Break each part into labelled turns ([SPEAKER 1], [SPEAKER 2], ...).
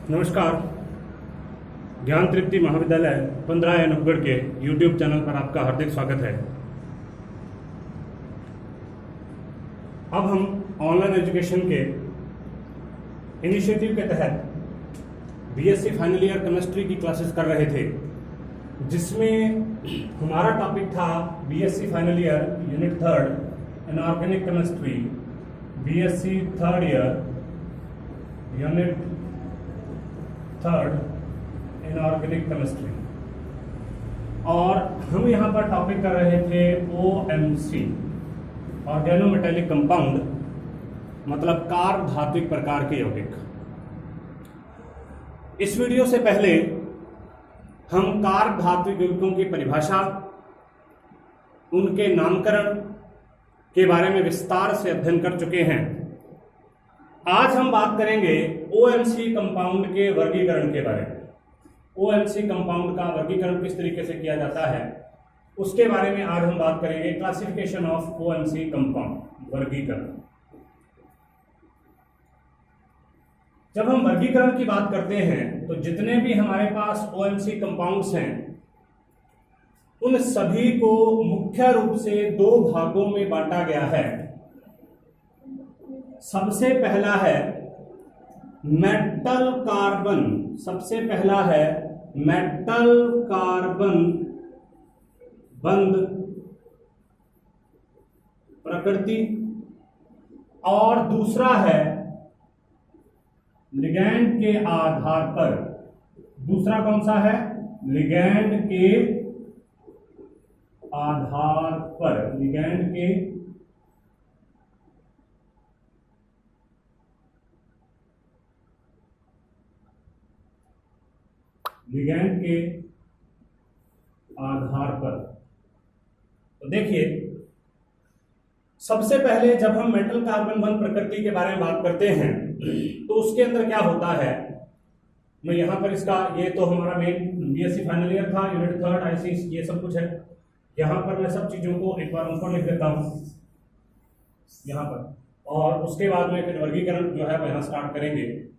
[SPEAKER 1] नमस्कार। ज्ञान तृप्ति महाविद्यालय 15 नवगढ़ के YouTube चैनल पर आपका हार्दिक स्वागत है। अब हम ऑनलाइन एजुकेशन के इनिशिएटिव के तहत बीएससी फाइनल ईयर केमिस्ट्री की क्लासेस कर रहे थे, जिसमें हमारा टॉपिक था BSc final year unit 3 inorganic chemistry, BSc 3rd year unit 3rd inorganic chemistry. और हम यहाँ पर टॉपिक कर रहे थे OMC, ऑर्गेनोमेटेलिक कंपाउंड, मतलब कार्ब धात्विक प्रकार के यौगिक। इस वीडियो से पहले हम कार्ब धात्विक यौगिकों की परिभाषा, उनके नामकरण के बारे में विस्तार से अध्ययन कर चुके हैं। आज हम बात करेंगे OMC कंपाउंड के वर्गीकरण के बारे में। OMC कंपाउंड का वर्गीकरण किस तरीके से किया जाता है, उसके बारे में आज हम बात करेंगे। क्लासिफिकेशन ऑफ OMC कंपाउंड, वर्गीकरण। जब हम वर्गीकरण की बात करते हैं तो जितने भी हमारे पास OMC कंपाउंड्स हैं, उन सभी को मुख्य रूप से दो भागों में बांटा गया है। सबसे पहला है मेटल कार्बन, सबसे पहला है मेटल कार्बन बंध प्रकृति, और दूसरा है लिगैंड के आधार पर। दूसरा कौन सा है? लिगैंड के आधार पर, लिगैंड के आधार पर। तो देखिए, सबसे पहले जब हम मेटल कार्बन बंध प्रकृति के बारे में बात करते हैं तो उसके अंदर क्या होता है, मैं यहां पर इसका, ये तो हमारा मेन बीएससी फाइनल ईयर था, यूनिट 3rd आईसी, ये सब कुछ है। यहां पर मैं सब चीजों को एक बार उनको लिख देता हूं यहां पर, और उसके बाद में फिर वर्गीकरण जो है वो यहां स्टार्ट करेंगे।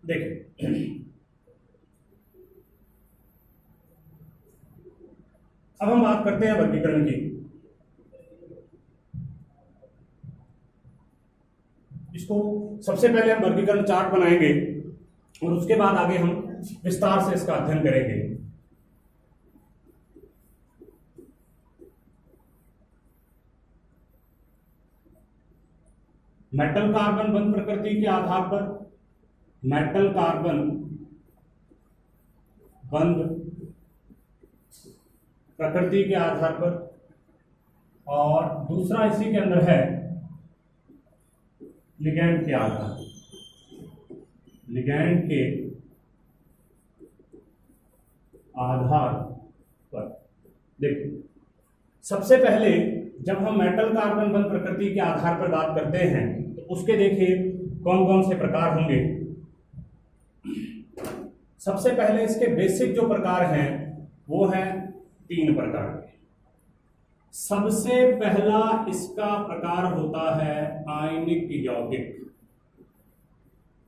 [SPEAKER 1] देखिए, अब हम बात करते हैं वर्गीकरण की। इसको सबसे पहले हम वर्गीकरण चार्ट बनाएंगे और उसके बाद आगे हम विस्तार से इसका अध्ययन करेंगे। मेटल कार्बन बंध प्रकृति के आधार पर, मेटल कार्बन बंध प्रकृति के आधार पर, और दूसरा इसी के अंदर है लिगैंड के आधार, लिगैंड के आधार पर। देखिए, सबसे पहले जब हम मेटल कार्बन बंध प्रकृति के आधार पर बात करते हैं तो उसके देखिए कौन कौन से प्रकार होंगे। सबसे पहले इसके बेसिक जो प्रकार हैं वो हैं 3 प्रकार के। सबसे पहला इसका प्रकार होता है आयनिक यौगिक,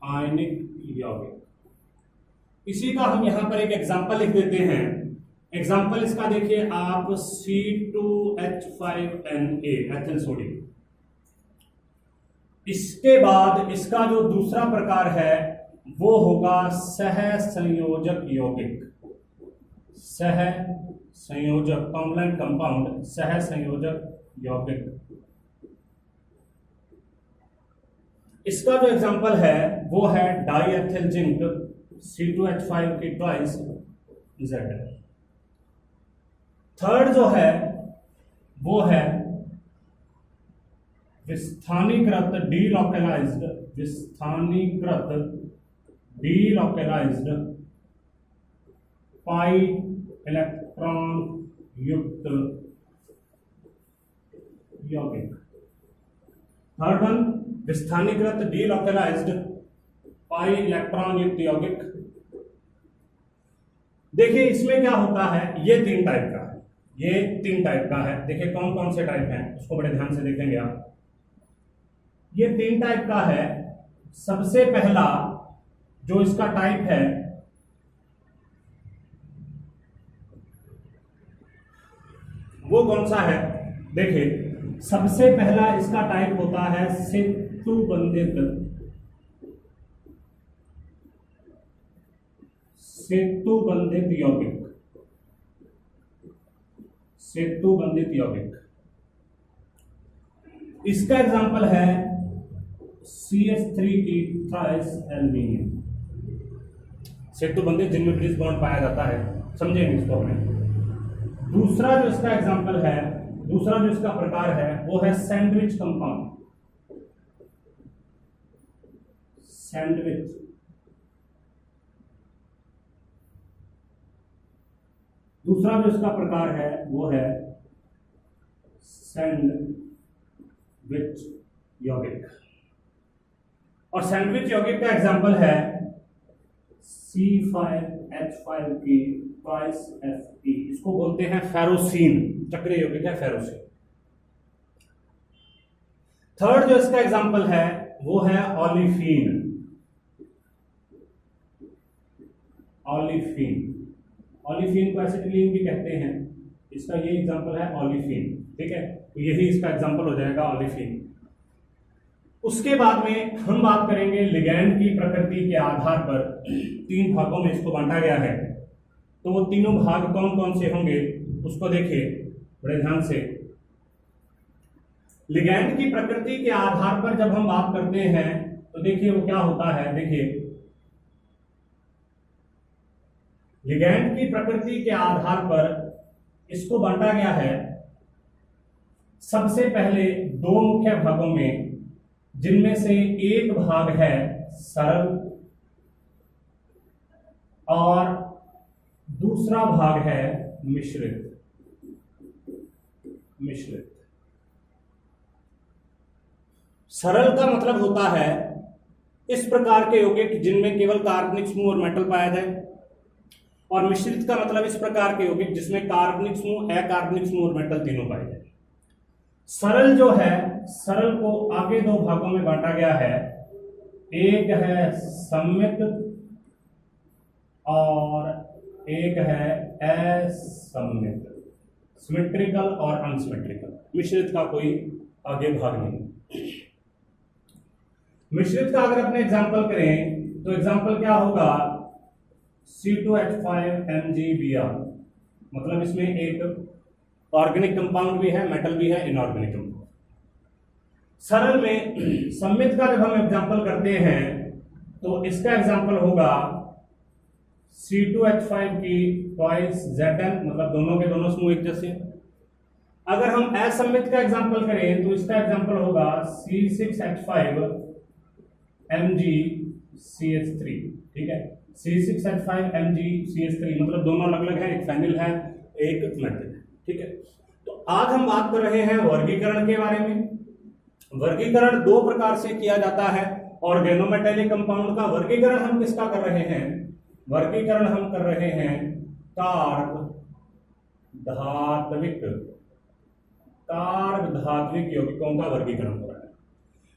[SPEAKER 1] आयनिक यौगिक। इसी का हम यहां पर एक एग्जांपल लिख देते हैं। एग्जांपल इसका देखिए आप, C2H5Na, एथिल सोडियम। इसके बाद इसका जो दूसरा प्रकार है वो होगा सह संयोजक यौगिक, सह संयोजक, कॉम्प्लेमेंट कंपाउंड, सह संयोजक यौगिक। इसका जो एग्जांपल है वो है डाईएथिल जिंक, C2H5 की ट्वाइस Z। थर्ड जो है वो है विस्थानीकृत डीलोकेलाइज्ड, विस्थानीकृत डीलोकेलाइज्ड पाई इलेक्ट्रॉन युक्त यौगिक। थर्ड वन, विस्थानीकृत डीलोकलाइज्ड पाई इलेक्ट्रॉन युक्त यौगिक। देखिए इसमें क्या होता है, ये 3 टाइप का है, ये 3 टाइप का है। देखिए कौन कौन से टाइप हैं उसको बड़े ध्यान से देखेंगे आप। ये 3 टाइप का है। सबसे पहला जो इसका टाइप है वो कौन सा है, देखिए सबसे पहला इसका टाइप होता है सेतु बंधित यौगिक। सेतु बंधित यौगिक, इसका एग्जांपल है CH3 ईथाइल एल्यूमिनियम। सेतु बंधित जिनमें ब्रिज बॉन्ड पाया जाता है, समझेंगे इसको हमें। दूसरा जो इसका एग्जांपल है, दूसरा जो इसका प्रकार है वो है सैंडविच कंपाउंड। सैंडविच, दूसरा जो इसका प्रकार है वो है सैंडविच यौगिक। और सैंडविच यौगिक का एग्जांपल है C5H5 की ट्वाइस Fe, इसको बोलते हैं फेरोसीन, चक्रीय यौगिक है फेरोसीन। थर्ड जो इसका एग्जांपल है वो है ओलिफिन। ओलिफिन को एसिटिलीन भी कहते हैं, इसका ये एग्जांपल है ओलिफिन, ठीक है, तो यही इसका एग्जांपल हो जाएगा ओलिफिन। उसके बाद में हम बात करेंगे लिगैंड की प्रकृति के आधार पर 3 भागों में इसको बांटा गया है। तो वो तीनों भाग कौन कौन से होंगे उसको देखिए बड़े ध्यान से। लिगैंड की प्रकृति के आधार पर जब हम बात करते हैं तो देखिए वो क्या होता है। देखिए लिगैंड की प्रकृति के आधार पर इसको बांटा गया है सबसे पहले 2 मुख्य भागों में, जिनमें से एक भाग है सरल और दूसरा भाग है मिश्रित। सरल का मतलब होता है इस प्रकार के यौगिक जिनमें केवल कार्बनिक समूह और मेटल पाया जाए, और मिश्रित का मतलब इस प्रकार के यौगिक जिसमें कार्बनिक समूह, अकार्बनिक समूह और मेटल तीनों पाए जाए। सरल जो है, सरल को आगे 2 भागों में बांटा गया है, एक है सम्मित और एक है असम्मित, सिमेट्रिकल और अनसिमेट्रिकल। मिश्रित का कोई आगे भाग नहीं। मिश्रित का अगर अपने एग्जांपल करें तो एग्जांपल क्या होगा, C2H5MgBr, मतलब इसमें एक ऑर्गेनिक कंपाउंड भी है, मेटल भी है, इनऑर्गेनिक कंपाउंड। सरल में सम्मित का जब हम एग्जांपल करते हैं तो इसका एग्जांपल होगा C2H5 की ट्वाइस Zn, मतलब दोनों के दोनों समूह एक जैसे। अगर हम असम्मित का एग्जांपल करें तो इसका एग्जांपल होगा C6H5MgCH3, ठीक है, C6H5MgCH3, मतलब दोनों अलग अलग है, एक फेनिल है एक मेटल है, ठीक है। तो आज हम बात कर रहे हैं वर्गीकरण के बारे में। वर्गीकरण 2 प्रकार से किया जाता है। ऑर्गेनोमेटेलिक कंपाउंड का वर्गीकरण हम किसका कर रहे हैं, वर्गीकरण हम कर रहे हैं कार्ब धात्विक यौगिकों का वर्गीकरण हो रहा है।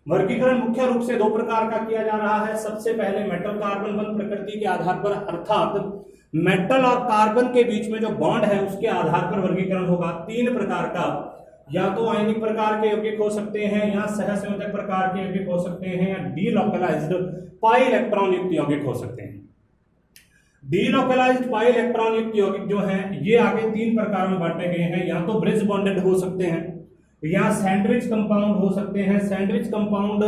[SPEAKER 1] वर्गीकरण मुख्य रूप से 2 प्रकार का किया जा रहा है। सबसे पहले मेटल कार्बन बंध प्रकृति के आधार पर, अर्थात मेटल और कार्बन के बीच में जो बॉन्ड है उसके आधार पर वर्गीकरण होगा। 3 प्रकार का, या तो आयनिक प्रकार के यौगिक हो सकते हैं, या सहसंयोजक प्रकार के यौगिक हो सकते हैं, या डीलोकलाइज्ड पाई इलेक्ट्रॉन युक्त यौगिक हो सकते हैं। डीलोकलाइज्ड पाई इलेक्ट्रॉन युक्त यौगिक जो हैं ये आगे 3 प्रकार में बांटे गए हैं। या तो ब्रिज बॉन्डेड हो सकते हैं, या सैंडविच कंपाउंड हो सकते हैं। सैंडविच कंपाउंड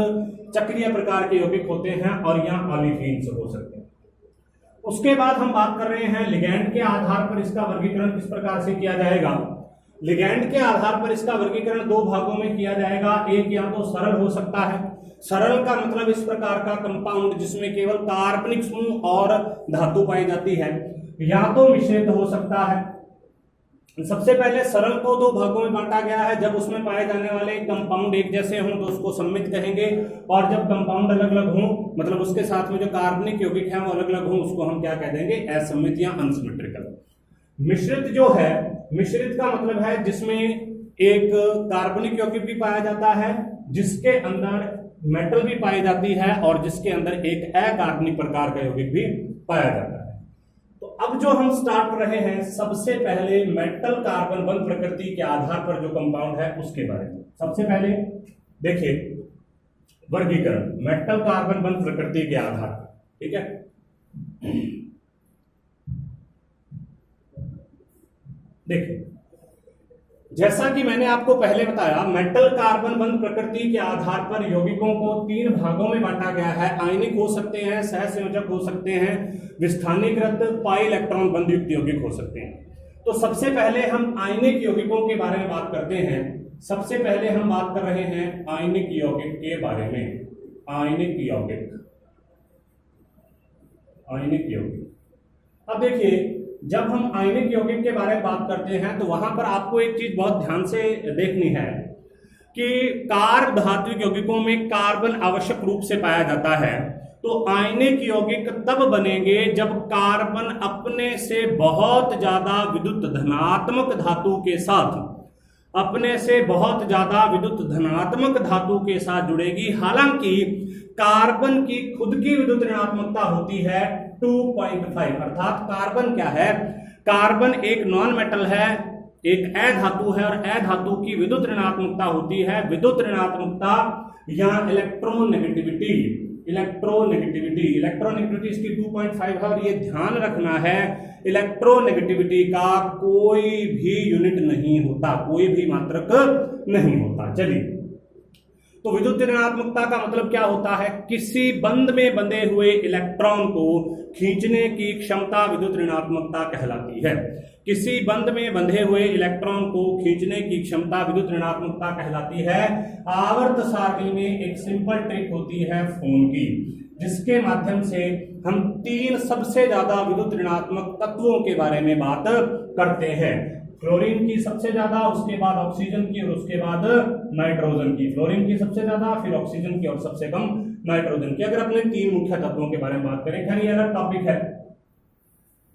[SPEAKER 1] चक्रीय प्रकार के यौगिक होते हैं, और या ओलिफिन्स हो सकते हैं। उसके बाद हम बात कर रहे हैं लिगैंड के आधार पर इसका वर्गीकरण किस प्रकार से किया जाएगा। लिगैंड के आधार पर इसका वर्गीकरण 2 भागों में किया जाएगा। एक या तो सरल हो सकता है, सरल का मतलब इस प्रकार का कंपाउंड जिसमें केवल कार्बनिक समूह और धातु पाई जाती है, या तो मिश्रित हो सकता है। सबसे पहले सरल को दो भागों में बांटा गया है। जब उसमें पाए जाने वाले कंपाउंड एक जैसे हों तो उसको सम्मित कहेंगे, और जब कंपाउंड अलग अलग हों, मतलब उसके साथ में जो कार्बनिक यौगिक है वो अलग अलग हों, उसको हम क्या कह देंगे, असम्मित या अनसिमेट्रिकल। मिश्रित जो है, मिश्रित का मतलब है जिसमें एक कार्बनिक यौगिक भी पाया जाता है, जिसके अंदर मेटल भी पाई जाती है, और जिसके अंदर एक अकार्बनिक प्रकार का यौगिक भी पाया जाता है। तो अब जो हम स्टार्ट कर रहे हैं, सबसे पहले मेटल कार्बन बंध प्रकृति के आधार पर जो कंपाउंड है उसके बारे में। सबसे पहले देखिए वर्गीकरण मेटल कार्बन बंध प्रकृति के आधार पर, ठीक है। देखिए जैसा कि मैंने आपको पहले बताया, मेटल कार्बन बंध प्रकृति के आधार पर यौगिकों को 3 भागों में बांटा गया है। आयनिक हो सकते हैं, सहसंयोजक हो सकते हैं, विस्थानीकृत पाई इलेक्ट्रॉन बंध युक्त यौगिक हो सकते हैं। तो सबसे पहले हम आयनिक यौगिकों के बारे में बात करते हैं। सबसे पहले हम बात कर रहे हैं आयनिक यौगिक के बारे में। आयनिक यौगिक, आयनिक यौगिक। अब देखिए जब हम आयनिक यौगिक के बारे में बात करते हैं तो वहां पर आपको एक चीज बहुत ध्यान से देखनी है कि कार्ब धात्विक यौगिकों में कार्बन आवश्यक रूप से पाया जाता है। तो आयनिक यौगिक तब बनेंगे जब कार्बन अपने से बहुत ज्यादा विद्युत धनात्मक धातु के साथ, अपने से बहुत ज्यादा विद्युत धनात्मक धातु के साथ जुड़ेगी। हालांकि कार्बन की खुद की विद्युत ऋणात्मकता होती है 2.5, अर्थात कार्बन क्या है, कार्बन एक नॉन मेटल है, एक अधातु है, और अधातु की विद्युत ऋणात्मकता होती है, विद्युत ऋणात्मकता या इलेक्ट्रोनेगेटिविटी। इलेक्ट्रोनेगेटिविटी इसकी 2.5 है, और ये ध्यान रखना है इलेक्ट्रोनेगेटिविटी का कोई भी यूनिट नहीं होता, कोई भी मात्रक नहीं होता। चलिए, तो विद्युत ऋणात्मकता का मतलब क्या होता है, किसी बंध में बंधे हुए इलेक्ट्रॉन को खींचने की क्षमता विद्युत ऋणात्मकता कहलाती है। किसी बंध में बंधे हुए इलेक्ट्रॉन को खींचने की क्षमता विद्युत ऋणात्मकता कहलाती है। आवर्त सारणी में एक सिंपल ट्रिक होती है फोन की, जिसके माध्यम से हम 3 सबसे ज्यादा विद्युत ऋणात्मक तत्वों के बारे में बात करते हैं। फ्लोरीन की सबसे ज्यादा, उसके बाद ऑक्सीजन की, और उसके बाद नाइट्रोजन की। फ्लोरीन की सबसे ज्यादा, फिर ऑक्सीजन की, और सबसे कम नाइट्रोजन की। अगर अपने 3 मुख्य तत्वों के बारे में बात करें, खैर ये अलग टॉपिक है,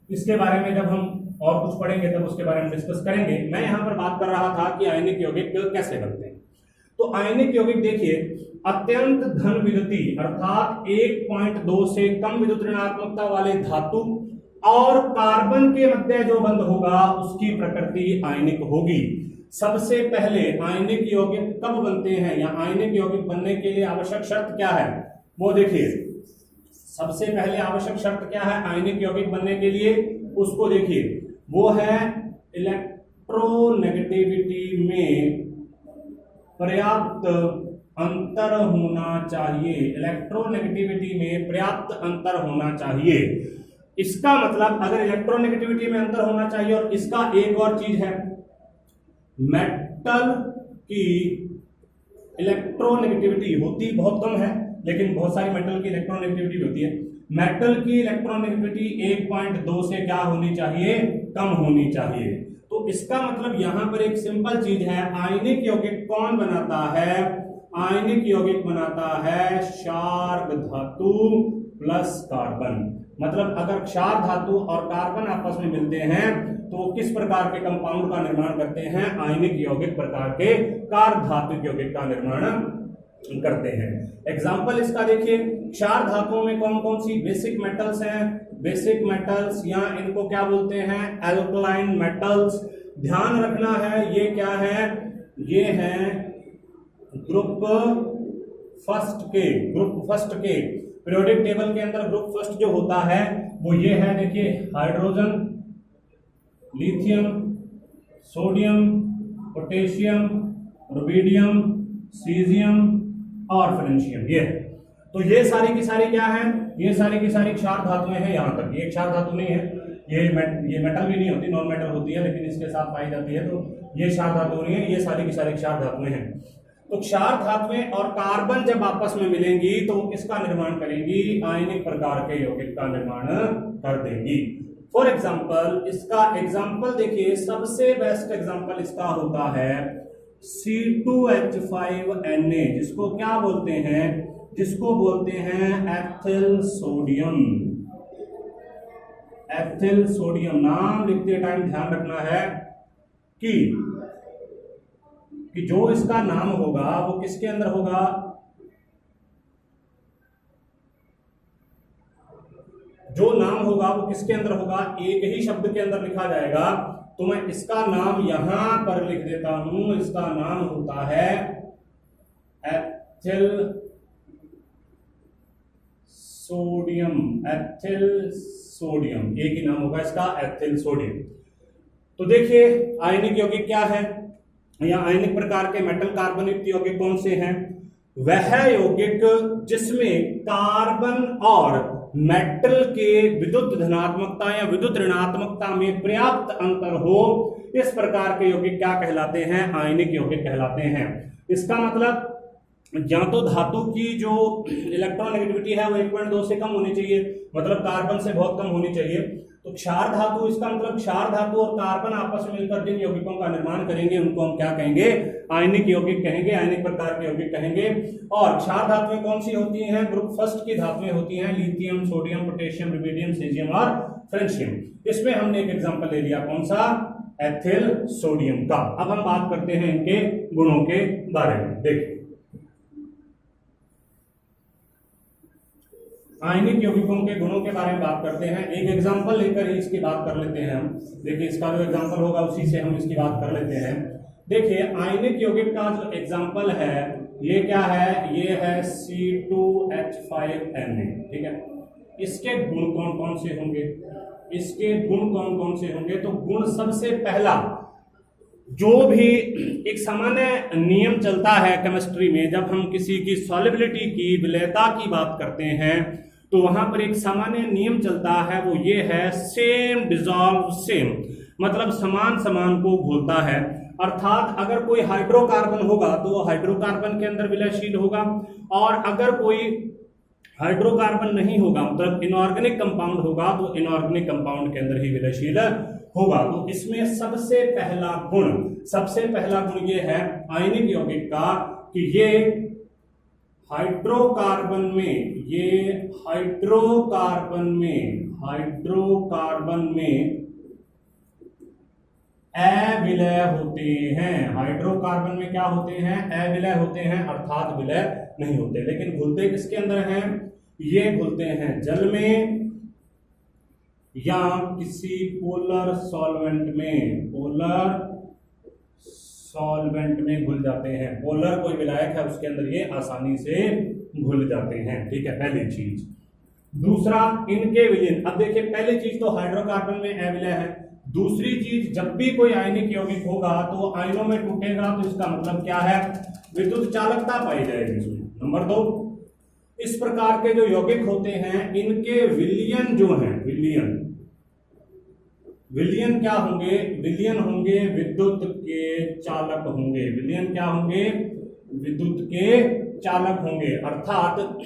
[SPEAKER 1] इसके बारे में जब हम और कुछ पढ़ेंगे तब उसके बारे में डिस्कस करेंगे। मैं यहां पर बात कर रहा था कि आयनिक यौगिक कैसे बनते हैं। तो आयनिक यौगिक देखिए, अत्यंत धन विद्युती अर्थात 1.2 से कम विद्युत ऋणात्मकता वाले धातु और कार्बन के मध्य जो बंध होगा उसकी प्रकृति आयनिक होगी। सबसे पहले आयनिक यौगिक कब बनते हैं, या आयनिक यौगिक बनने के लिए आवश्यक शर्त क्या है, वो देखिए। सबसे पहले आवश्यक शर्त क्या है आयनिक यौगिक बनने के लिए, उसको देखिए, वो है इलेक्ट्रोनेगेटिविटी में पर्याप्त अंतर होना चाहिए। इलेक्ट्रोनेगेटिविटी में पर्याप्त अंतर होना चाहिए। इसका मतलब अगर इलेक्ट्रोनेगेटिविटी में अंतर होना चाहिए, और इसका एक और चीज है, मेटल की इलेक्ट्रोनेगेटिविटी होती बहुत कम है, लेकिन बहुत सारी मेटल की इलेक्ट्रोनेगेटिविटी होती है। मेटल की इलेक्ट्रोनेगेटिविटी 1.2 से क्या होनी चाहिए, कम होनी चाहिए। तो इसका मतलब यहां पर एक सिंपल चीज है, आयनिक यौगिक कौन बनाता है, आयनिक यौगिक बनाता है क्षार धातु प्लस कार्बन। मतलब अगर क्षार धातु और कार्बन आपस में मिलते हैं तो किस प्रकार के कंपाउंड का निर्माण करते हैं, आयनिक यौगिक प्रकार के कार्ब धातु यौगिक का निर्माण करते हैं। एग्जाम्पल इसका देखिए, क्षार धातुओं में कौन कौन सी बेसिक मेटल्स हैं, बेसिक मेटल्स या इनको क्या बोलते हैं, एल्कलाइन मेटल्स। ध्यान रखना है ये क्या है, ये है ग्रुप फर्स्ट के पीरियोडिक टेबल के अंदर ग्रुप फर्स्ट जो होता है वो ये है, देखिए, hydrogen, lithium, sodium, potassium, rubidium, caesium और फ्रेंशियम। ये तो ये सारी की सारी क्या है, ये सारी की सारी क्षार धातुएं हैं। यहां तक ये क्षार धातु नहीं है, ये मेटल भी नहीं होती, नॉन मेटल होती है, लेकिन इसके साथ पाई जाती है, तो ये क्षार धातु नहीं है, ये सारी की सारी क्षार धातुएं हैं। तो क्षार धातुएं और कार्बन जब आपस में मिलेंगी तो इसका निर्माण करेंगी, आयनिक प्रकार के यौगिक का निर्माण कर देंगी। फॉर एग्जाम्पल इसका एग्जाम्पल देखिए, सबसे बेस्ट एग्जाम्पल इसका होता है C2H5Na, जिसको क्या बोलते हैं, जिसको बोलते हैं एथिल सोडियम। एथिल सोडियम नाम लिखते टाइम ध्यान रखना है कि जो इसका नाम होगा वो किसके अंदर होगा, जो नाम होगा वो किसके अंदर होगा, एक ही शब्द के अंदर लिखा जाएगा। तो मैं इसका नाम यहां पर लिख देता हूं, इसका नाम होता है एथिल सोडियम। एथिल सोडियम, एक ही नाम होगा इसका, एथिल सोडियम। तो देखिए आयनिक यौगिक क्या है, या आयनिक प्रकार के मेटल कार्बन युक्त यौगिक कौन से हैं, वह यौगिक जिसमें कार्बन और मेटल के विद्युत धनात्मकता या विद्युत ऋणात्मकता में पर्याप्त अंतर हो, इस प्रकार के यौगिक क्या कहलाते हैं, आयनिक यौगिक कहलाते हैं। इसका मतलब या तो धातु की जो इलेक्ट्रोनेगेटिविटी है वो 1.2 से कम होनी चाहिए, मतलब कार्बन से बहुत कम होनी चाहिए। तो क्षार धातु, इसका मतलब क्षार धातु और कार्बन आपस में मिलकर जिन यौगिकों का निर्माण करेंगे उनको हम क्या कहेंगे, आयनिक यौगिक कहेंगे, आयनिक प्रकार के यौगिक कहेंगे। और क्षार धातुएं कौन सी होती हैं, ग्रुप फर्स्ट की धातुएं होती हैं, lithium, sodium, potassium, rubidium, caesium और फ्रेंशियम। इसमें हमने एक एग्जांपल ले लिया, कौन सा, एथिल सोडियम का। अब हम बात करते हैं इनके गुणों के बारे में। देखिए आयनिक यौगिकों के गुणों के बारे में बात करते हैं, एक एग्जांपल लेकर ही इसकी बात कर लेते हैं हम। देखिए इसका जो एग्जांपल होगा उसी से हम इसकी बात कर लेते हैं। देखिए आयनिक यौगिक का जो एग्जांपल है ये क्या है, ये है C2H5Na, ठीक है। इसके गुण कौन कौन से होंगे, इसके गुण कौन कौन से होंगे, तो गुण सबसे पहला, जो भी एक सामान्य नियम चलता है केमिस्ट्री में, जब हम किसी की सॉल्युबिलिटी की, विलयता की बात करते हैं, तो वहां पर एक सामान्य नियम चलता है, वो ये है सेम डिसॉल्व सेम, मतलब समान समान को घोलता है। अर्थात अगर कोई हाइड्रोकार्बन होगा तो वो हाइड्रोकार्बन के अंदर विलयशील होगा, और अगर कोई हाइड्रोकार्बन नहीं होगा, मतलब इनऑर्गेनिक कंपाउंड होगा, तो इनऑर्गेनिक कंपाउंड के अंदर ही विलयशील होगा। तो इसमें सबसे पहला गुण ये है आयनिक यौगिक का कि ये हाइड्रोकार्बन में अविलय होते हैं। हाइड्रोकार्बन में क्या होते हैं, अविलय होते हैं, अर्थात विलय नहीं होते। लेकिन घुलते किसके अंदर हैं, ये घुलते हैं जल में या किसी पोलर सॉल्वेंट में घुल जाते हैं। पोलर कोई विलायक है उसके अंदर ये आसानी से घुल जाते हैं, ठीक है, पहली चीज। दूसरा, इनके विलयन। अब देखिए पहली चीज तो हाइड्रोकार्बन में अविलय है। दूसरी चीज, जब भी कोई आयनिक यौगिक होगा तो आयनों में टूटेगा, तो इसका मतलब क्या है, विद्युत चालकता पाई जाएगी इसमें। नंबर 2, इस प्रकार के जो यौगिक होते हैं इनके विलयन जो हैं, विलयन क्या होंगे, विलयन होंगे विद्युत के चालक होंगे। विलयन क्या होंगे, विद्युत के चालक होंगे। अर्थात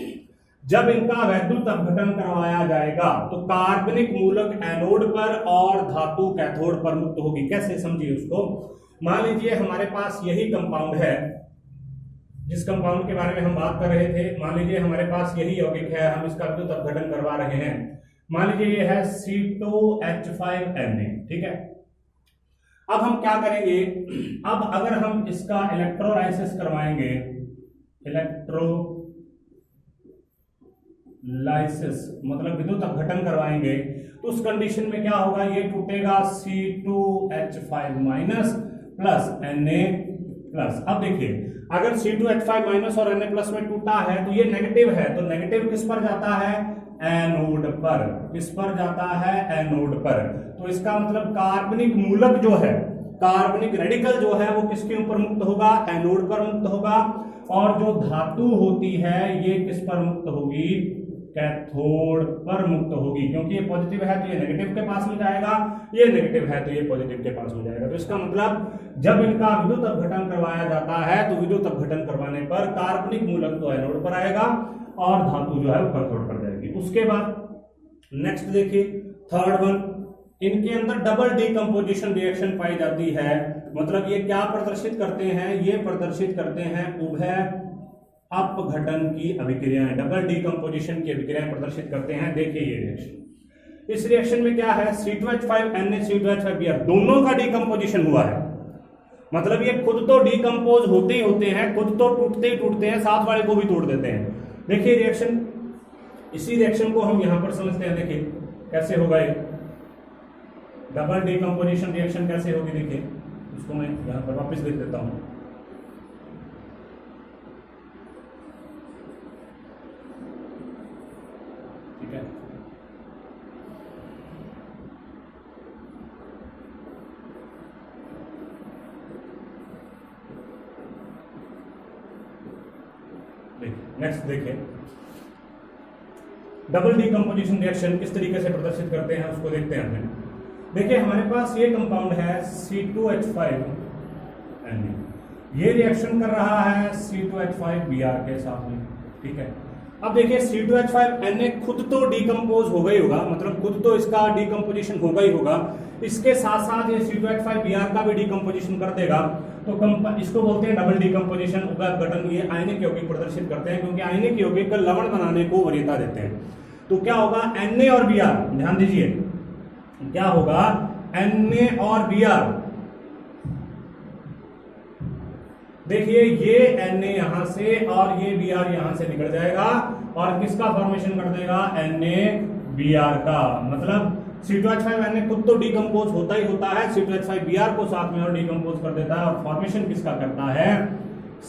[SPEAKER 1] जब इनका वैद्युत अपघटन करवाया जाएगा तो कार्बनिक मूलक एनोड पर और धातु कैथोड पर मुक्त होगी। कैसे, समझिए उसको। मान लीजिए हमारे पास यही कंपाउंड है, जिस कंपाउंड के बारे में हम बात कर रहे थे, मान लीजिए हमारे पास यही यौगिक है, हम इसका विद्युत अपघटन करवा रहे हैं। मान लीजिए ये है C2H5Na, ठीक है। अब हम क्या करेंगे, अब अगर हम इसका इलेक्ट्रोलाइसिस करवाएंगे, मतलब विद्युत अपघटन करवाएंगे, तो उस कंडीशन में क्या होगा, ये टूटेगा C2H5- प्लस Na+। अब देखिए अगर C2H5- और Na+ में टूटा है तो ये नेगेटिव है, तो नेगेटिव किस पर जाता है, एनोड पर। किस पर जाता है, एनोड पर। तो इसका मतलब कार्बनिक मूलक जो है, कार्बनिक रेडिकल जो है वो किसके ऊपर मुक्त होगा, एनोड पर मुक्त होगा। और जो धातु होती है ये किस पर मुक्त होगी, कैथोड पर मुक्त होगी। क्योंकि ये पॉजिटिव है तो ये नेगेटिव के पास में जाएगा, ये नेगेटिव है तो ये पॉजिटिव के पास में जाएगा। तो इसका मतलब जब इनका विद्युत अपघटन करवाया जाता है तो विद्युत अपघटन करवाने पर कार्बनिक मूलक तो एनोड पर आएगा और धातु जो है वो कैथोड पर जाएगी। उसके बाद नेक्स्ट देखिए, थर्ड वन, इनके अंदर डबल डीकंपोजिशन रिएक्शन पाई जाती है। मतलब ये क्या प्रदर्शित करते हैं, ये प्रदर्शित करते हैं उभय अपघटन की अभिक्रियाएं, डबल डीकंपोजिशन की अभिक्रियाएं प्रदर्शित करते हैं। देखिए ये रिएक्शन, इस रिएक्शन में क्या है, C2H5NaCO2H5Br दोनों का डीकंपोजिशन हुआ है। मतलब ये खुद तो डीकंपोज होते ही होते हैं, खुद तो टूटते ही टूटते हैं, साथ वाले को भी तोड़ देते हैं। देखिए रिएक्शन, इसी रिएक्शन को हम यहां पर समझते हैं। देखिए कैसे होगा ये डबल डीकंपोजिशन रिएक्शन कैसे होगी। देखिए इसको मैं यहां पर वापस लिख देता हूं। ठीक है, नेक्स्ट देखिए डबल डीकंपोजिशन रिएक्शन किस तरीके से प्रदर्शित करते हैं उसको देखते हैं हमने। देखिए हमारे पास ये कंपाउंड है C2H5Na, ये रिएक्शन कर रहा है C2H5Br के साथ में। ठीक है, अब देखिए C2H5Na खुद तो डीकंपोज हो गई होगा, मतलब खुद तो इसका डीकंपोजिशन होगा ही होगा, इसके साथ साथ ये C2H5Br का भी डीकंपोजिशन कर देगा। तो इसको बोलते हैं डबल डीकंपोजिशन उभय अपघटन। ये आयनिक यौगिक प्रदर्शित करते हैं, क्योंकि आयनिक यौगिक लवण बनाने को वरीयता देते हैं। तो क्या होगा, Na और Br, ध्यान दीजिए क्या होगा, Na और Br, देखिए ये Na यहां से और ये Br यहां से निकल जाएगा और किसका फॉर्मेशन कर देगा, NaBr का। मतलब C2H5Na खुद तो डीकंपोज होता ही होता है, C2H5Br को साथ में और डीकंपोज कर देता है और फॉर्मेशन किसका करता है,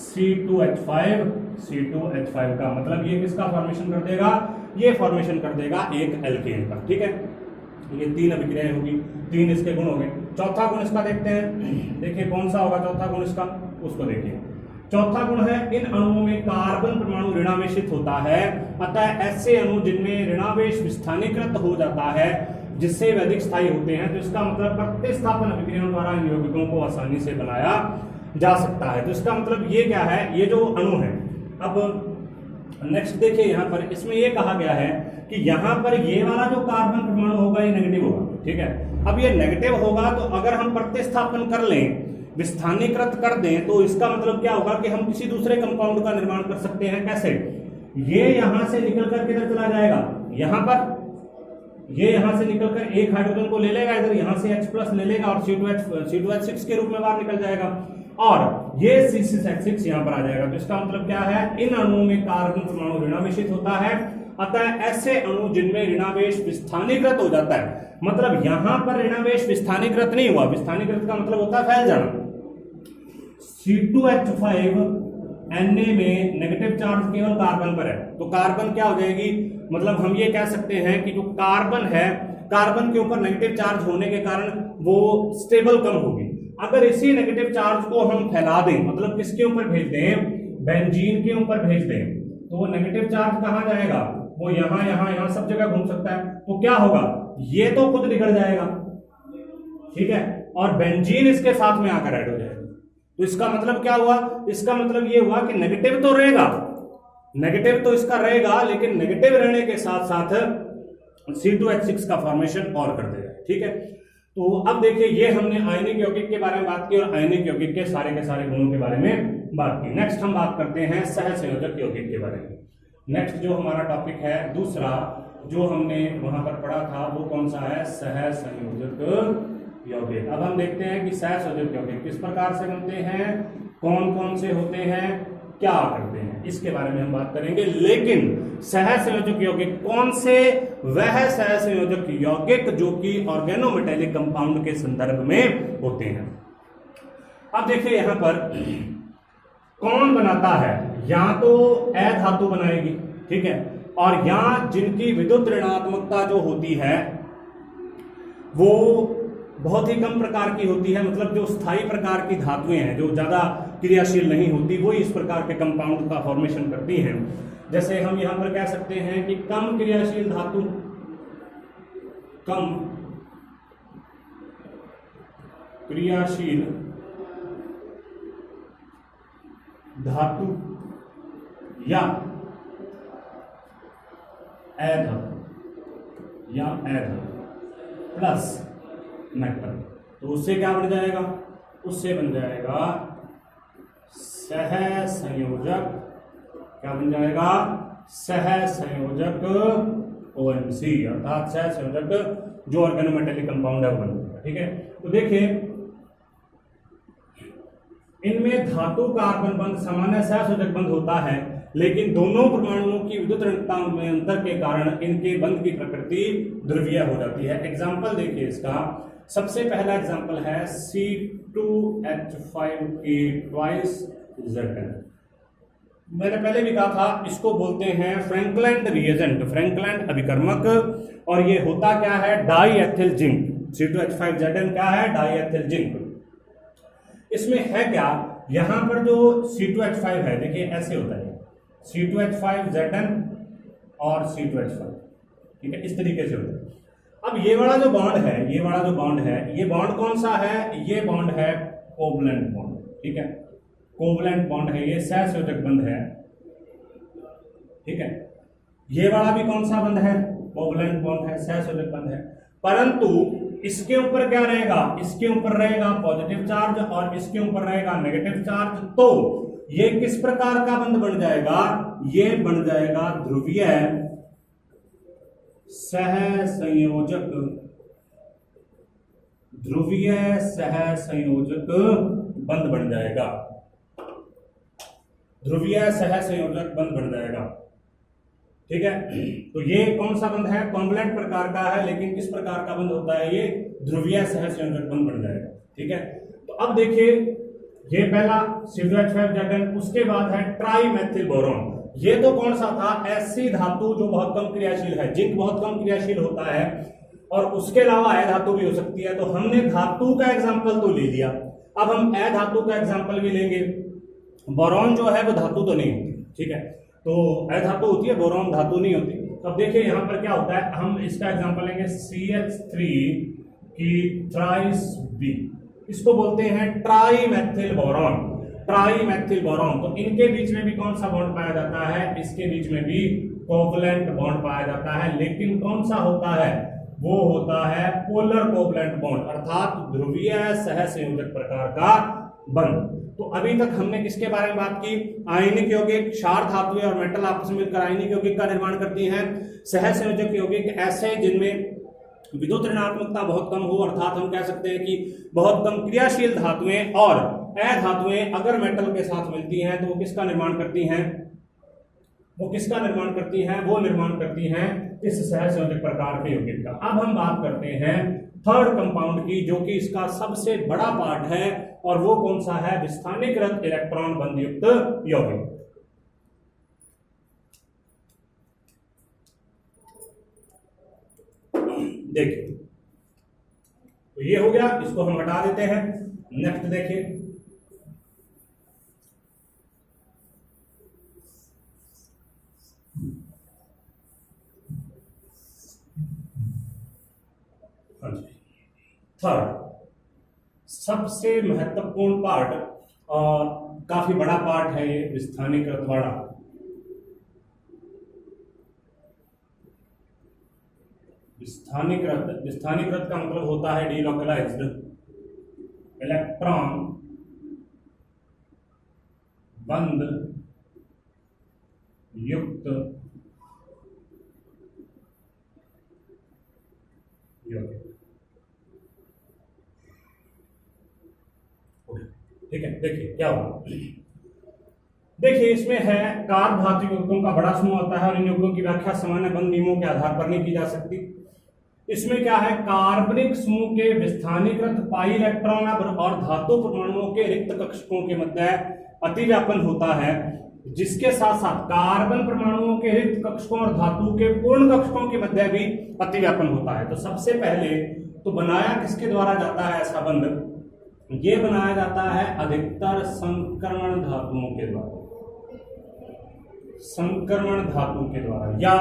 [SPEAKER 1] C2H5 का। मतलब ये किसका फॉर्मेशन कर देगा, ये फॉर्मेशन कर देगा एक एल्केन का। ठीक है, ये तीन अभिक्रियाएं होगी, तीन इसके गुण हो गए। चौथा गुण इसका देखते हैं। देखिए कौन सा होगा चौथा गुण इसका, उसको देखिए। चौथा गुण है इन अणुओं में कार्बन परमाणु ऋणावेशित होता है, अतः ऐसे अणु जिनमें ऋणावेश विस्थानीकृत हो जाता है जिससे वे अधिक स्थायी होते हैं। तो इसका मतलब प्रतिस्थापन अभिक्रियाओं द्वारा इन यौगिकों को आसानी से बनाया जा सकता है। तो इसका मतलब ये क्या है, ये जो अणु है। अब नेक्स्ट देखिए यहाँ पर, इसमें ये कहा गया है कि यहाँ पर ये वाला जो कार्बन परमाणु होगा ये नेगेटिव होगा। ठीक है, अब ये नेगेटिव होगा तो अगर हम प्रतिस्थापन कर लें, विस्थानीकृत कर दें, तो इसका मतलब क्या होगा कि हम किसी दूसरे कंपाउंड का निर्माण कर सकते हैं। कैसे, ये यहां से निकलकर किधर चला जाएगा, यहां पर, ये यहां से निकलकर एक हाइड्रोजन को ले लेगा, इधर यहां से H+ ले लेगा और C2H6 के रूप में बाहर निकल जाएगा और ये C6H6 यहां पर आ जाएगा। तो इसका मतलब क्या है, इन अणुओं में कार्बन परमाणु ऋणावेशित होता है, अतः ऐसे अणु जिनमें ऋणावेश विस्थानीकृत हो जाता है। मतलब यहां पर ऋणावेश विस्थानीकृत नहीं हुआ, विस्थानीकृत का मतलब होता है फैल जाना। C2H5Na में नेगेटिव चार्ज केवल कार्बन पर है, तो कार्बन क्या हो जाएगी, मतलब हम ये कह सकते हैं कि जो कार्बन है, कार्बन के ऊपर नेगेटिव चार्ज होने के कारण वो स्टेबल कम होगी। अगर इसी नेगेटिव चार्ज को हम फैला दें, मतलब किसके ऊपर भेज दें, बेंजीन के ऊपर भेज दें, तो वो नेगेटिव चार्ज कहां जाएगा, वो यहां यहां यहां सब जगह घूम सकता है। तो क्या होगा, ये तो खुद निकल जाएगा, ठीक है, और बेंजीन इसके साथ में आकर ऐड हो जाएगा। तो इसका मतलब क्या हुआ, इसका मतलब ये हुआ कि नेगेटिव तो रहेगा, नेगेटिव तो इसका रहेगा, लेकिन नेगेटिव रहने के साथ साथ C2H6 का फॉर्मेशन और कर देगा। ठीक है, तो अब देखिए ये हमने आयनिक यौगिक के बारे में बात की और आयनिक यौगिक के सारे गुणों के बारे में बात की। नेक्स्ट हम बात करते हैं सहसंयोजक यौगिक के बारे में। नेक्स्ट जो हमारा टॉपिक है दूसरा जो हमने वहां पर पढ़ा था वो कौन सा है, सहसंयोजक यौगिक। अब हम देखते हैं कि सहसंयोजक यौगिक किस प्रकार से बनते हैं, कौन कौन से होते हैं, क्या करते हैं, इसके बारे में हम बात करेंगे। लेकिन सहसंयोजक यौगिक कौन से, वह सहसंयोजक यौगिक जो कि ऑर्गेनोमेटेलिक कंपाउंड के संदर्भ में होते हैं। अब देखिए यहां पर कौन बनाता है, या तो अधातु बनाएगी, ठीक है, और या जिनकी विद्युत ऋणात्मकता जो होती है वो बहुत ही कम प्रकार की होती है, मतलब जो स्थायी प्रकार की धातुएं हैं जो ज्यादा क्रियाशील नहीं होती, वो इस प्रकार के कंपाउंड का फॉर्मेशन करती हैं। जैसे हम यहां पर कह सकते हैं कि कम क्रियाशील धातु, कम क्रियाशील धातु या अधातु प्लस मेटल। तो उससे क्या बन जाएगा, उससे बन जाएगा सह संयोजक, क्या बन जाएगा, सह संयोजक OMC, अर्थात सह संयोजक जो ऑर्गेनोमेटेलिक कंपाउंड है वो बन जाएगा। ठीक है, तो देखिए इनमें धातु कार्बन बंध सामान्य सह संयोजक बंध होता है, लेकिन दोनों परमाणुओं की विद्युत ऋणता में अंतर के कारण इनके बंध की प्रकृति ध्रुवीय हो जाती है। एग्जाम्पल देखिए इसका, सबसे पहला एग्जाम्पल है C2H5 मैंने पहले भी कहा था इसको बोलते हैं फ्रैंकलैंड रिएजेंट, फ्रैंकलैंड अभिकर्मक, और ये होता क्या है, डाईएथिल जिंक। C2H5Zn क्या है, डाईएथिल जिंक। इसमें है क्या, यहां पर जो C2H5 है, देखिए ऐसे होता है C2H5Zn और C2H5, ठीक है, इस तरीके से होता है। अब ये वाला जो बॉन्ड है, ये वाला जो बॉन्ड है, ये बॉन्ड कौन सा है, ये बॉन्ड है कोवलेंट बॉन्ड। ठीक है, कोवलेंट बॉन्ड है, ये सहसंयोजक बंध है। ठीक है, ये वाला भी कौन सा बंध है, कोवलेंट बॉन्ड है, सहसंयोजक बंध है। परंतु इसके ऊपर क्या रहेगा, इसके ऊपर रहेगा पॉजिटिव चार्ज और इसके ऊपर रहेगा नेगेटिव चार्ज। तो ये किस प्रकार का बंध बन जाएगा, ये बन जाएगा ध्रुवीय सहसंयोजक, ध्रुवीय सहसंयोजक बंध बन जाएगा, ध्रुवीय सहसंयोजक बंध बन जाएगा। ठीक है, तो ये कौन सा बंध है, कॉम्प्लेंट प्रकार का है, लेकिन किस प्रकार का बंध होता है, ये ध्रुवीय सहसंयोजक बंध बन जाएगा। ठीक है, तो अब देखिए ये पहला C2H5Zn, उसके बाद है ट्राईमेथिल बोरॉन। ये तो कौन सा था, ऐसी धातु जो बहुत कम क्रियाशील है, जिंक बहुत कम क्रियाशील होता है और उसके अलावा अ धातु भी हो सकती है। तो हमने धातु का एग्जाम्पल तो ले लिया, अब हम अ धातु का एग्जाम्पल भी लेंगे। बोरॉन जो है वो धातु तो नहीं होती, ठीक है, तो अ धातु होती है, बोरॉन धातु नहीं होती। तो अब देखिए यहां पर क्या होता है, हम इसका एग्जांपल लेंगे CH3 की थ्राइस B, इसको बोलते हैं ट्राईमेथिल बोरॉन, ट्राईमेथिल बोरॉन। तो इनके बीच में भी कौन सा बॉन्ड पाया जाता है, इसके बीच में भी कोवलेंट बॉन्ड पाया जाता है, लेकिन कौन सा होता है, वो होता है पोलर कोवलेंट बॉन्ड, अर्थात ध्रुवीय सहसंयोजक प्रकार का बंध। तो अभी तक हमने किसके बारे में बात की, आयनिक यौगिक, क्षार धातुएं और मेटल आपस में मिलकर आयनिक यौगिक का निर्माण करती हैं। सहसंयोजक यौगिक ऐसे जिनमें विद्युत ऋणात्मकता बहुत कम हो, अर्थात हम कह सकते हैं कि बहुत कम क्रियाशील धातुएं और अ धातुएं अगर मेटल के साथ मिलती हैं तो वो किसका निर्माण करती हैं, वो किसका निर्माण करती हैं, वो निर्माण करती हैं इस सहसंयोजक प्रकार के यौगिक का। अब हम बात करते हैं थर्ड कंपाउंड की, जो कि इसका सबसे बड़ा पार्ट है, और वो कौन सा है, विस्थानीकृत इलेक्ट्रॉन बंध युक्त यौगिक। देखिए तो ये हो गया, इसको हम हटा देते हैं। नेक्स्ट देखिए, थर्ड सबसे महत्वपूर्ण पार्ट, और काफी बड़ा पार्ट है ये विस्थानीकृत वाला। विस्थानीकृत का मतलब होता है डीलोकलाइज्ड इलेक्ट्रॉन बंध युक्त यौगिक। ठीक है, देखिए क्या होगा, देखिए इसमें है कार्ब धातु यौगिकों का बड़ा समूह होता है और इन यौगिकों की व्याख्या सामान्य बंध नियमों के आधार पर नहीं की जा सकती। इसमें क्या है, कार्बनिक समूह के विस्थानीकृत पाई इलेक्ट्रॉन और धातु परमाणुओं के रिक्त कक्षकों के मध्य अतिव्यापन होता है, जिसके साथ साथ कार्बन परमाणुओं के रिक्त कक्षकों और धातु के पूर्ण कक्षकों के मध्य भी अतिव्यापन होता है। तो सबसे पहले तो बनाया किसके द्वारा जाता है ऐसा बंध, ये बनाया जाता है अधिकतर संक्रमण धातुओं के द्वारा, संक्रमण धातु के द्वारा या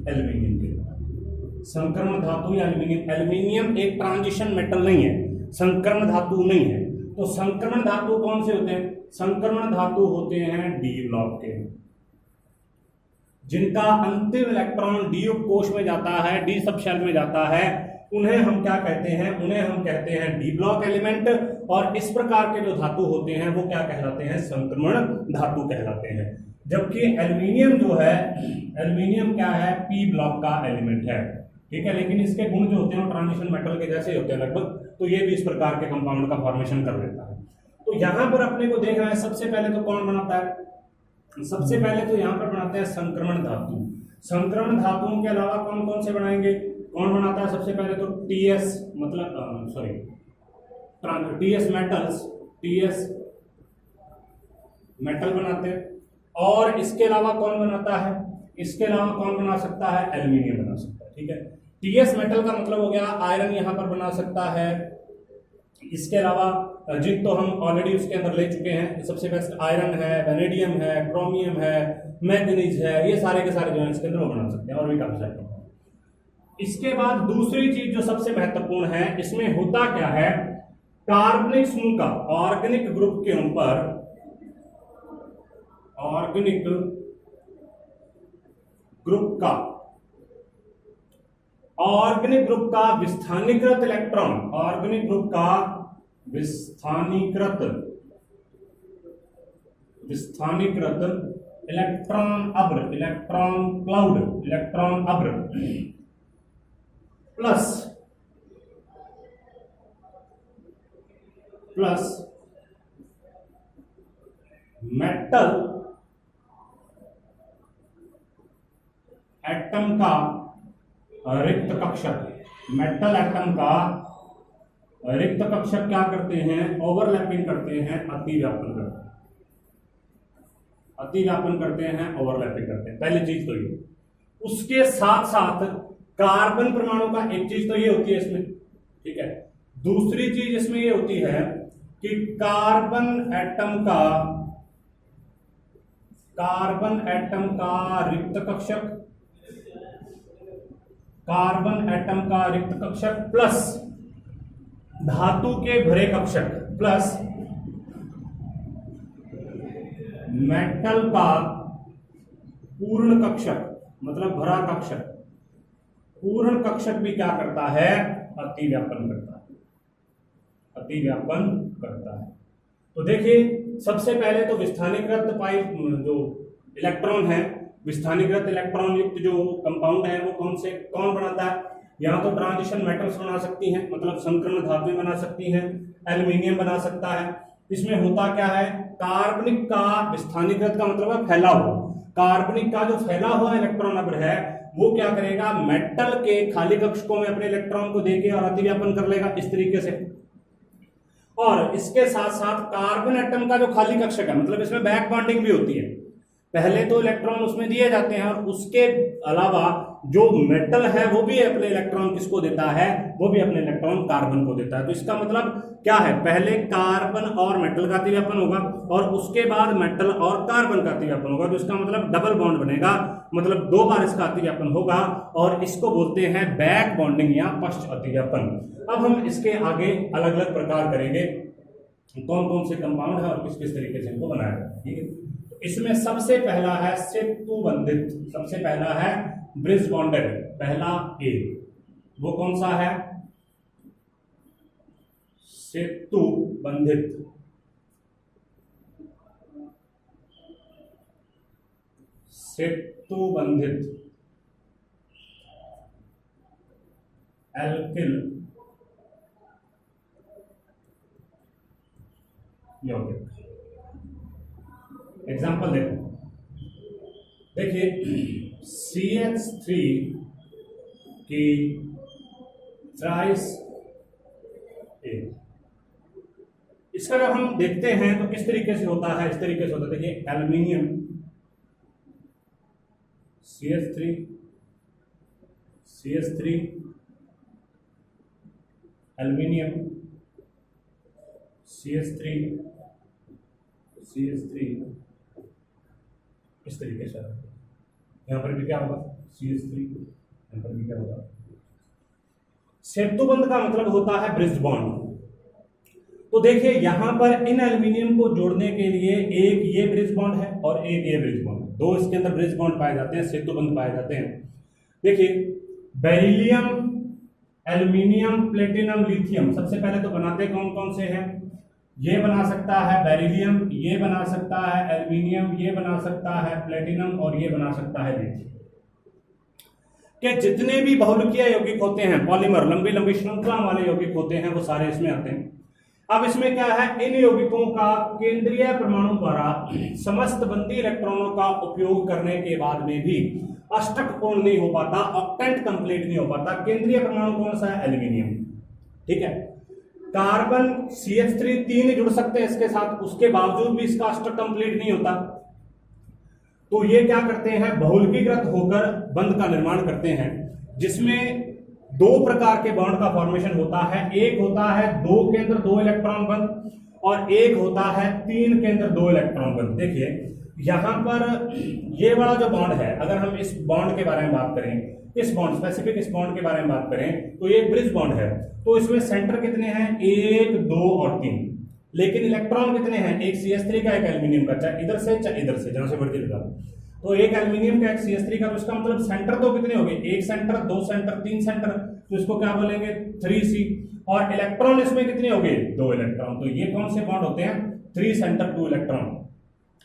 [SPEAKER 1] एल्यूमिनियम के द्वारा। संक्रमण धातु या एल्यूमिनियम, एल्यूमिनियम एक ट्रांजिशन मेटल नहीं है, संक्रमण धातु नहीं है। तो संक्रमण धातु कौन से होते हैं, संक्रमण धातु होते हैं डी ब्लॉक के, जिनका अंतिम इलेक्ट्रॉन डी कोश में जाता है, डी सब शेल में जाता है, उन्हें हम क्या कहते हैं, उन्हें हम कहते हैं डी ब्लॉक एलिमेंट। और इस प्रकार के जो धातु होते हैं वो क्या कहलाते हैं, संक्रमण धातु कहलाते हैं। जबकि एल्यूमिनियम जो है, एल्यूमिनियम क्या है, पी ब्लॉक का एलिमेंट है, ठीक है। लेकिन इसके गुण जो होते हैं वो ट्रांजिशन मेटल के जैसे होते हैं लगभग, तो ये भी इस प्रकार के कंपाउंड का फॉर्मेशन कर देता है। तो यहां पर अपने को देखना है सबसे पहले तो कौन बनाता है, सबसे पहले तो यहां पर बनाते हैं संक्रमण धातु। संक्रमण धातुओं के अलावा कौन कौन से बनाएंगे, कौन बनाता है सबसे पहले तो टीएस, मतलब sorry TS metals, TS metal बनाते हैं। और इसके अलावा कौन बनाता है, इसके अलावा कौन बना सकता है, एल्यूमिनियम बना सकता है, ठीक है। टीएस मेटल का मतलब हो गया आयरन यहां पर बना सकता है। इसके अलावा जिंक तो हम ऑलरेडी उसके अंदर ले चुके हैं, सबसे बेस्ट आयरन है, वेनेडियम है, क्रोमियम है, मैग्नीज है, ये सारे के सारे जो है इसके अंदर वो बना सकते हैं, और भी काफी सारे। इसके बाद दूसरी चीज जो सबसे महत्वपूर्ण है, इसमें होता क्या है, कार्बनिक समूह का, ऑर्गेनिक ग्रुप के ऊपर, ऑर्गेनिक ग्रुप का, ऑर्गेनिक ग्रुप का विस्थानीकृत इलेक्ट्रॉन, ऑर्गेनिक ग्रुप का विस्थानीकृत इलेक्ट्रॉन अब्र, इलेक्ट्रॉन क्लाउड, इलेक्ट्रॉन अब्र प्लस मेटल एटम का रिक्त कक्षक, मेटल एटम का रिक्त कक्षक क्या करते हैं, ओवरलैपिंग करते हैं, अतिव्यापन करते हैं, अतिव्यापन करते हैं, ओवरलैपिंग करते हैं। पहली चीज तो ये। उसके साथ साथ कार्बन परमाणु का एक चीज तो ये होती है इसमें, ठीक है। दूसरी चीज इसमें ये होती है कि कार्बन एटम का रिक्त कक्षक, कार्बन एटम का रिक्त कक्षक प्लस धातु के भरे कक्षक प्लस मेटल का पूर्ण कक्षक, मतलब भरा कक्षक, पूर्ण कक्षक भी क्या करता है, अतिव्यापन करता है, अतिव्यापन करता है। तो देखिए सबसे पहले तो विस्थानीकृत पाइप जो इलेक्ट्रॉन है, विस्थानीकृत इलेक्ट्रॉन युक्त जो कंपाउंड है वो कौन बनाता है, यहाँ तो ट्रांजिशन मेटल्स बना सकती हैं, मतलब संक्रमण धातुएं बना सकती हैं, एल्यूमिनियम बना सकता है। इसमें होता क्या है, कार्बनिक का विस्थानीकृत का मतलब है फैला हुआ, कार्बनिक का जो फैला हुआ इलेक्ट्रॉन अब्र है वो क्या करेगा, मेटल के खाली कक्षकों में अपने इलेक्ट्रॉन को देके और अतिव्यापन कर लेगा इस तरीके से। और इसके साथ साथ कार्बन एटम का जो खाली कक्षक है, मतलब इसमें बैक बॉन्डिंग भी होती है, पहले तो इलेक्ट्रॉन उसमें दिए जाते हैं और उसके अलावा जो मेटल है वो भी अपने इलेक्ट्रॉन किसको देता है, वो भी अपने इलेक्ट्रॉन कार्बन को देता है। तो इसका मतलब क्या है, पहले कार्बन और मेटल का अतिव्यापन होगा और उसके बाद मेटल और कार्बन का अतिव्यापन होगा, तो इसका मतलब डबल बॉन्ड बनेगा, मतलब दो बार इसका अतिव्यापन होगा और इसको बोलते हैं बैक बॉन्डिंग या पश्च अतिव्यापन। अब हम इसके आगे अलग अलग प्रकार करेंगे, कौन कौन से कंपाउंड है और किस किस तरीके से इनको बनाया जाता है, ठीक है। इसमें सबसे पहला है सेतु बंधित, सबसे पहला है ब्रिज बॉन्डेड, पहला ए, वो कौन सा है, सेतु बंधित, सेतु बंधित एल्किल यौगिक। एग्जाम्पल देखो, देखिए CH3 की थ्राइस ए, इसका जब हम देखते हैं तो किस तरीके से होता है, इस तरीके से होता है। देखिए एल्यूमिनियम CH3 एल्यूमिनियम CH3 इस तरीके से, यहां पर भी क्या होगा CH3, यहां पर भी क्या होगा। सेतुबंध का मतलब होता है ब्रिज बॉन्ड। तो देखिए यहां पर इन एल्यूमिनियम को जोड़ने के लिए एक ये ब्रिज बॉन्ड है और एक ये ब्रिज बॉन्ड, दो इसके अंदर ब्रिज बॉन्ड पाए जाते हैं, सेतुबंध पाए जाते हैं। देखिए बेरिलियम एल्यूमिनियम, प्लेटिनम, लिथियम। सबसे पहले तो बनाते कौन कौन से हैं? ये बना सकता है बेरिलियम, ये बना सकता है एल्यूमिनियम, ये बना सकता है प्लेटिनम और ये बना सकता है लिथियम। के जितने भी बहुलकीय यौगिक होते हैं, पॉलीमर, लंबी लंबी श्रृंखला वाले यौगिक होते हैं, वो सारे इसमें आते हैं। अब इसमें क्या है, इन यौगिकों का केंद्रीय परमाणु द्वारा समस्त बंदी इलेक्ट्रॉनों का उपयोग करने के बाद में भी अष्टक पूर्ण नहीं हो पाता, ऑक्टेंट कंप्लीट नहीं हो पाता। केंद्रीय परमाणु कौन सा है? एल्यूमिनियम। ठीक है, कार्बन CH3 तीन जुड़ सकते हैं इसके साथ, उसके बावजूद भी इसका अष्टक कंप्लीट नहीं होता। तो ये क्या करते हैं, बहुलकीकृत होकर बंध का निर्माण करते हैं, जिसमें दो प्रकार के बॉन्ड का फॉर्मेशन होता है। एक होता है 2 केंद्र 2 इलेक्ट्रॉन बंध और एक होता है 3 केंद्र 2 इलेक्ट्रॉन बंध। देखिए यहां पर ये वाला जो बॉन्ड है, अगर हम इस बॉन्ड के बारे में बात करें, इस बॉन्ड स्पेसिफिक इस बॉन्ड के बारे में बात करें, तो ये ब्रिज बॉन्ड है। तो इसमें सेंटर कितने हैं? 1 2 और 3। लेकिन इलेक्ट्रॉन कितने हैं? एक CH3 का, एक एल्यूमिनियम का, चाहे इधर से चाहे इधर से, जहां से मर्जी लगा। तो एक एल्यूमिनियम का, एक CH3 का, तो इसका मतलब सेंटर तो कितने हो गए? 1 सेंटर 2 सेंटर 3 सेंटर, तो इसको क्या बोलेंगे? 3C। और इलेक्ट्रॉन इसमें कितने हो गए? 2 इलेक्ट्रॉन। तो ये कौन से बॉन्ड होते हैं? 3 सेंटर 2 इलेक्ट्रॉन।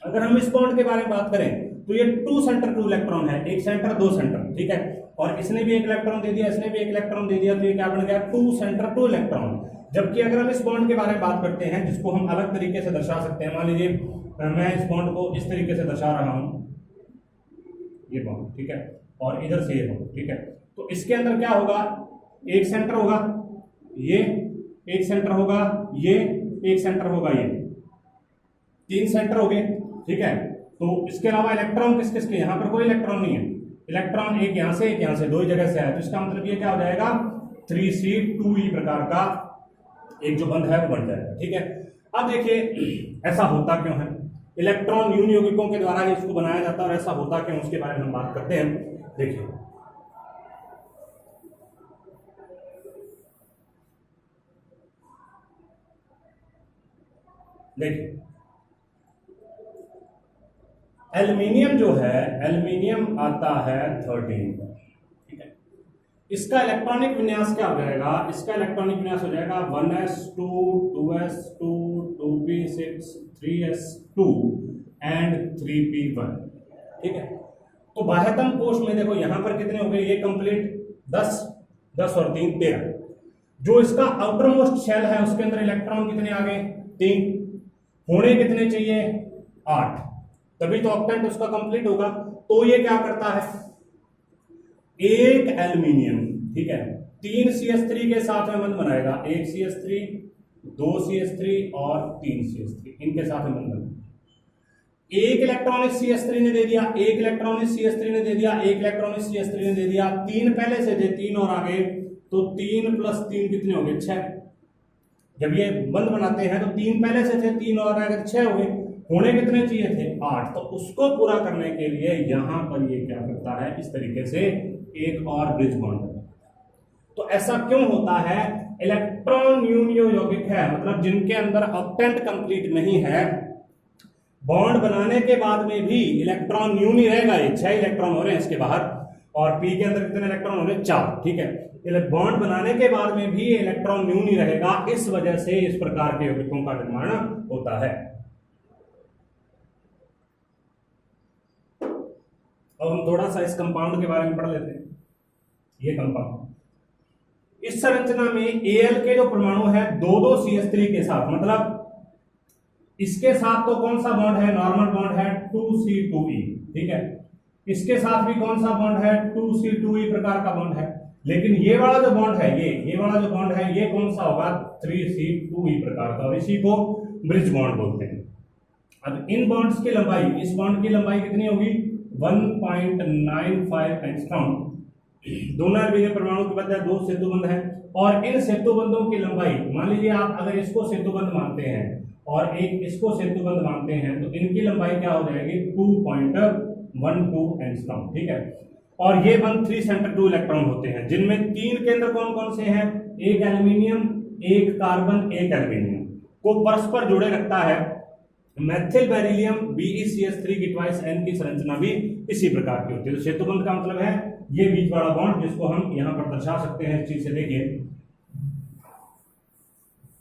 [SPEAKER 1] अगर हम इस बॉन्ड के बारे में बात करें तो ये 2 सेंटर 2 इलेक्ट्रॉन है, 1 सेंटर 2 सेंटर। ठीक है, और इसने भी 1 इलेक्ट्रॉन दे दिया, इसने भी 1 इलेक्ट्रॉन दे दिया, तो ये क्या बन गया? 2 सेंटर 2 इलेक्ट्रॉन। जबकि अगर हम इस बॉन्ड के बारे में बात करते हैं, जिसको हम अलग तरीके से दर्शा सकते हैं, मान लीजिए मैं इस बॉन्ड को इस तरीके से दर्शा रहा हूं, ये बॉन्ड, ठीक है, और इधर से ये बॉन्ड, ठीक है, तो इसके अंदर क्या होगा? 1 सेंटर होगा, ये 1 सेंटर होगा, ये 1 सेंटर होगा, ये 3 सेंटर हो गए। ठीक है, तो इसके अलावा इलेक्ट्रॉन किस किस के? यहां पर कोई इलेक्ट्रॉन नहीं है, इलेक्ट्रॉन एक यहां से एक यहां से, 2 ही जगह से आया, तो इसका मतलब ये क्या हो जाएगा? 3C2E प्रकार का एक जो बंध है वो बन जाएगा। ठीक है, अब देखिए ऐसा होता क्यों है? इलेक्ट्रॉन यून यौगिकों के द्वारा ही इसको बनाया जाता है, और ऐसा होता क्यों उसके बारे में हम बात करते हैं। देखिए देखिए एल्यूमिनियम जो है, एल्यूमिनियम आता है 13। ठीक है, इसका इलेक्ट्रॉनिक विन्यास क्या हो जाएगा? इसका इलेक्ट्रॉनिक विन्यास हो जाएगा 1s2 2s2 2p6 3s2 and 3p1। ठीक है, तो बाह्यतम कोश में देखो यहां पर कितने हो गए? ये कंप्लीट 10 10 और 3 13। जो इसका आउटर मोस्ट शेल है उसके अंदर इलेक्ट्रॉन कितने आ गए? 3। होने कितने चाहिए? 8, तभी तो ऑक्टेंट उसका कंप्लीट होगा। तो ये क्या करता है? एक एल्यूमिनियम, ठीक है, 3 CH3 के साथ में बंध बनाएगा, 1 CH3 2 CH3 और 3 CH3, इनके साथ में बंध बनाएगा। एक इलेक्ट्रॉन इस CH3 ने दे दिया, एक इलेक्ट्रॉन इस CH3 ने दे दिया, एक इलेक्ट्रॉन इस CH3 ने दे दिया, 3 पहले से थे, 3 और आगे, तो 3 + 3 कितने हो गए? 6। जब ये बंध बनाते हैं तो 3 पहले से थे, 3 और आगे 6 हो गए। होने कितने चाहिए थे? 8। तो उसको पूरा करने के लिए यहां पर ये क्या करता है? इस तरीके से एक और ब्रिज बॉन्ड। तो ऐसा क्यों होता है? इलेक्ट्रॉन यूनियो यौगिक है, मतलब जिनके अंदर ऑक्टेंट कंप्लीट नहीं है, बॉन्ड बनाने के बाद में भी इलेक्ट्रॉन यून ही रहेगा। ये 6 इलेक्ट्रॉन हो रहे हैं इसके बाहर, और पी के अंदर कितने इलेक्ट्रॉन हो रहे हैं? 4। ठीक है, बॉन्ड बनाने के बाद में भी इलेक्ट्रॉन न्यून ही रहेगा। इस वजह से इस प्रकार के यौगिकों का निर्माण होता है। अब हम थोड़ा सा इस कंपाउंड के बारे में पढ़ लेते हैं। ये कंपाउंड, इस संरचना में Al के जो परमाणु है 2-2 CH3 के साथ, मतलब इसके साथ तो कौन सा बॉन्ड है? नॉर्मल बॉन्ड है 2C2E। ठीक है, इसके साथ भी कौन सा बॉन्ड है? 2C2E प्रकार का बॉन्ड है। लेकिन ये वाला जो बॉन्ड है, ये वाला जो बॉन्ड है, ये कौन सा होगा? 3C2E प्रकार का, और इसी को ब्रिज बॉन्ड बोलते हैं। अब इन बॉन्ड्स की लंबाई, इस बॉन्ड की लंबाई कितनी होगी? 1.95 एंगस्ट्रॉम। दोनों एल्यूमिनियम परमाणु के मध्य 2 सेतुबंध है, और इन सेतुबंधों की लंबाई, मान लीजिए आप अगर इसको सेतुबंध मानते हैं और एक इसको सेतुबंध मानते हैं, तो इनकी लंबाई क्या हो जाएगी? 2.12 एंगस्ट्रॉम। ठीक है, और ये बंध 3 सेंटर 2 इलेक्ट्रॉन होते हैं, जिनमें 3 केंद्र कौन कौन से हैं? एक एल्यूमिनियम, एक कार्बन, एक एल्यूमिनियम को परस्पर जोड़े रखता है। मेथिल बेरिलियम BeCH3 की ट्वाइस N की संरचना भी इसी प्रकार की होती है। तो सेतुबंध का मतलब है ये बीच वाला बॉन्ड जिसको हम यहां पर दर्शा सकते हैं इस चीज से। देखिए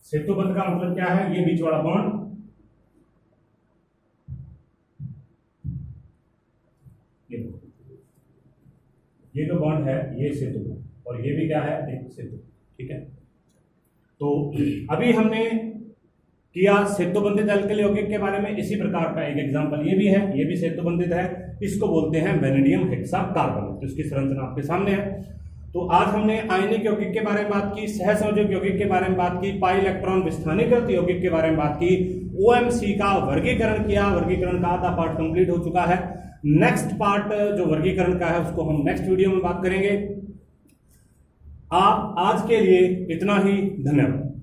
[SPEAKER 1] सेतुबंध का मतलब क्या है, ये बीच वाला बॉन्ड, ये जो बॉन्ड है ये सेतु, और ये भी क्या है, एक सेतु। ठीक है, तो अभी हमने किया सेतुबंधित अल्किल यौगिक के बारे में। इसी प्रकार का एक एग्जांपल ये भी है, ये भी सेतुबंधित है, इसको बोलते हैं वेनेडियम हेक्साकार्बन। तो इसकी संरचना आपके सामने है। तो आज हमने आयनिक यौगिक के बारे में बात की, सहसंयोजक यौगिक के बारे में बात की, पाई इलेक्ट्रॉन विस्थानीकृत यौगिक के बारे में बात की, ओएमसी का वर्गीकरण किया। वर्गीकरण का आधा पार्ट कंप्लीट हो चुका है। नेक्स्ट पार्ट जो वर्गीकरण का है उसको हम नेक्स्ट वीडियो में बात करेंगे। आप आज के लिए इतना ही, धन्यवाद।